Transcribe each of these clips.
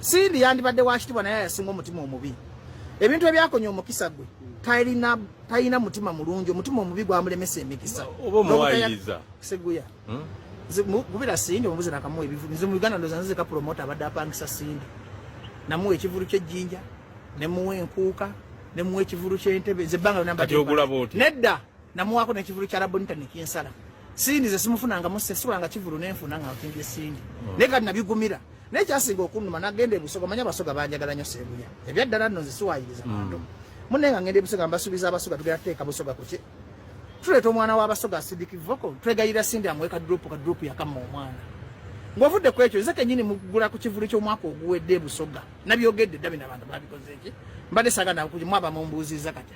Sindi yandibadde wakitibwa naye yasinga omutima omubi. Ebintu ebyakonya omukisa gwe talina mutima mulungi, omutima omubi gwamulemesa emikisa. Oba muwayiriza Seguya gubira Sindi omubuzi nakamuwa ebivu nze mu Uganda ndoza nze ka promoter abadde apangisa Sindi namuwa ekivulu ky'ejjinja nemuwa enkuuka nemuwa ekivulu ky'entebe nze bbanga namba nedda namuwako n'ekivulu kya Labonita nekinsala. Sindi ze simufunanga museswanga kivulu nenfuna nga ntinje Sindi naye kati nabigumira naye kyasinga okunuma nagenda e Busoga manya Basoga banjagala nnyo Seguya ebyaddala nno nze siwayiriza bantu munenga ngende e Busoga mbasuubiza Abasoga tugera teeka Busoga ku ki tuleeta omwana w'Abasoga asidikivoko twegayira Sindi amweka drop yakamma omwana ng'ovudde ku ekyo nze kennyini mugula ku kivulu ky'omwaka oguwedde e Busoga nabyogedde dda bino abantu babikoze eki mbadde saagala mwaba mumbuuziza kati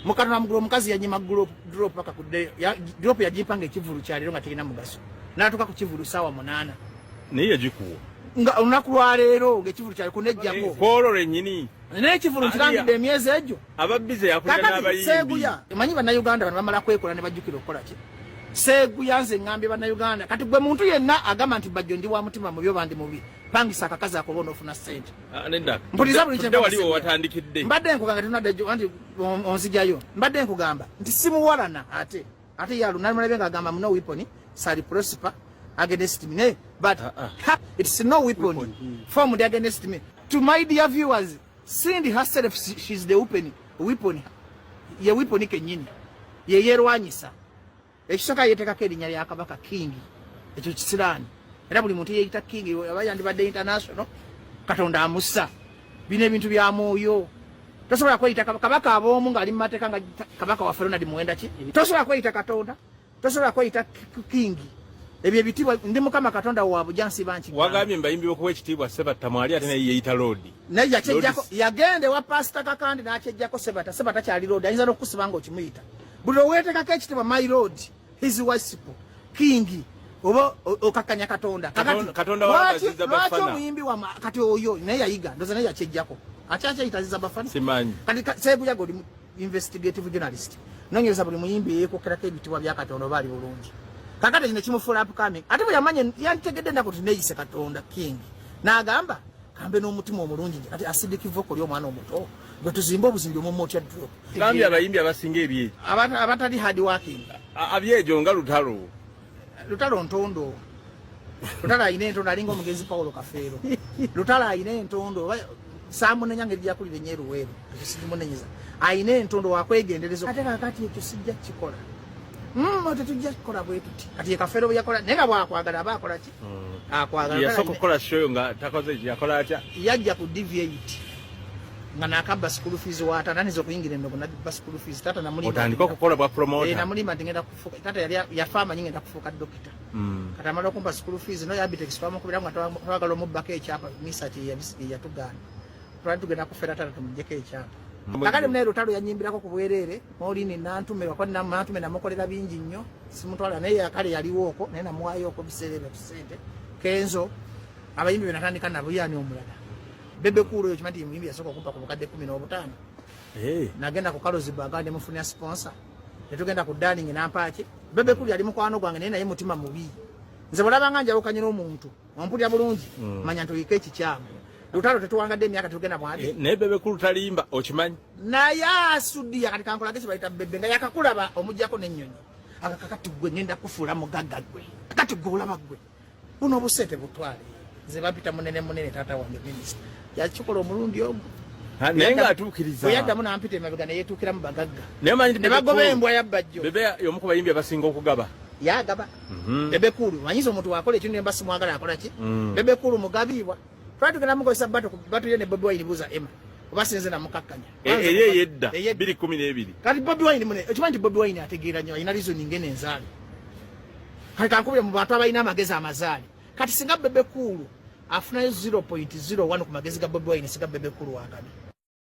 mukatona mugula omukazi yanyima drop paka kudde drop yagimpanga ekivulu kyaliro nga terina mugaso n'atuuka ku kivulu ssaawa 8 naye yagikuwa nga olunaku lwa leero ng'ekivulu kyali kunejjako kwololo ennyini n'ekivulu nkirangidde emyezi egyo ababbize yakulira n'abayimbi Seguya manyi bannayuganda bano bamala kwekola ne bajjukira okukola ki Seguya nze ngambye bannayuganda kati gwe muntu yenna agamba nti bajjo ndi wa mutima mubi oba ndi mubi pangisa akakazi akolona ofuna ssente mpuliza buli waliwo watandikidde mbadde nkugamba tunadde anti onzijayo mbadde nkugamba nti simuwalana ate yalu nalimulabe ng'agamba no weapon sali prosper against me but it's no weapon formed against me. To my dear viewers, Sindi herself, she's the weapon ye weapon kenyini ye yerwanyisa ekisoka yetekako erinnya lya Kabaka King ekyo kisiraani era buli muntu yeeyita King abayandibadde international Katonda amussa bino ebintu bya mwoyo tosobola kweyita kabaka ab'omu ng'ali mu mateeka nga kabaka waffe Ronald Muwenda ki tosobola kweyita Katonda tosobola kweyita King ebyo ebitibwa ndi Mukama Katonda wa bujansi banki wagambye mbayimbi okuwa ekitiibwa Sebatta mwali ate naye yeeyita Lodi naye yakyejjako yagende wa Pastor Kakandi n'akyejjako Sebatta kyali Lodi ayinza n'okukusiba ng'okimuyita buli oweetekako ekitiibwa my Lord his worship King oba okakanya Katonda lwaki omuyimbi wa kati oyo naye yayiga ndoza naye yakyejjako akyakyeyitaziza bafana simanyi kati Seguya goli investigative journalist nonyereza buli muyimbi yeekokerako ebitiibwa bya Katonda oba ali bulungi kakati kino kimufuula upcoming ate bwe yamanye yantegedde ndako tineyise Katonda King n'agamba kambe n'omutima omulungi ati asidikivoko lyo omwana omuto gwe tuzimba obuzimbi omumma otya drop gambye abayimbi abasinga ebyejo abatali hard working abyejo nga Lutalo Ntondo Lutalo ayina entondo alinga omugenzi Paulo Kafeero Lutalo ayina entondo saamunenya ngeri gyakulira enyeruweero ekisimunenyeza ayina entondo wakwegendereza ate kakati ekyo sijja kikola tetujja kukola bwe tuti kati Kafeero bwe yakola naye nga bwakwagala aba akola ki akwagala yasooka okukola show nga takoze yakola atya yajja ku deviate nga nakabba school fees watananiza okuyingira emego nabba school fees tata namulimba otandika okukola bwa promoter namulimba ntingenda kufuuka tata yali yafaama nyingi ngenda kufuuka dokita kati amala okumpa school fees no yabitex twamukubira nga twagala omubbako ekyapa misa yatugaana twali tugenda kufera tata tumugyeko ekyapa kakati mune Lutalo yanyimbirako ku bwereere Maureen nantume wakati nantume namukolera bingi nnyo simutwala naye akale yaliwo okwo naye namuwaayo okwo biseera ebyo tusente Kenzo abayimbi be natandika nabo yani omulala Bebe Cool oyo kimanti muyimbi yasooka okumpa ku bukadde 15 nagenda ku Carlsberg ndi mufunira sponsor netugenda ku Darling nampaaki Bebe Cool yali mukwano gwange naye mutima mubi nze bw'olabanga njalukanye n'omuntu ompulira bulungi manya ntoyika ekikyamu Lutalo tetuwangadde emyaka tugenda mwadi naye Bebe Cool talimba okimanyi naye asuddiya kati kankola gesi bayita Bebe nga yakakulaba omuggyako n'ennyonyi akakakati gwe ngenda kufuula mugagga gwe kakati gwe olaba gwe buno obusente butwale nze bapita munene taata wange minisita yakikola omulundi ogwo naye ng'atuukiriza bwe yaddamu nampita emabega ne yeetuukira mu bagagga ne bagoba embwa ya bajjo Bebe y'omu ku bayimbi abasinga okugaba yagaba Bebe Cool manyiza omuntu wakola ekintu ne mbasi mwagala akola ki Bebe Cool mugabibwa twali tugenda mukozesa batu ye ne Bobi Wine buuza Emma oba sinze namukakkanya eyedda 2012 kati Bobi Wine mune ekimanyi Bobi Wine ategeera nnyo alina reason ngene enzaale kati kankubira mu bantu abalina amagezi amazaale kati singa Bebe Cool afunayo 0.01 ku magezi ga Bobi Wine singa Bebe Cool wakani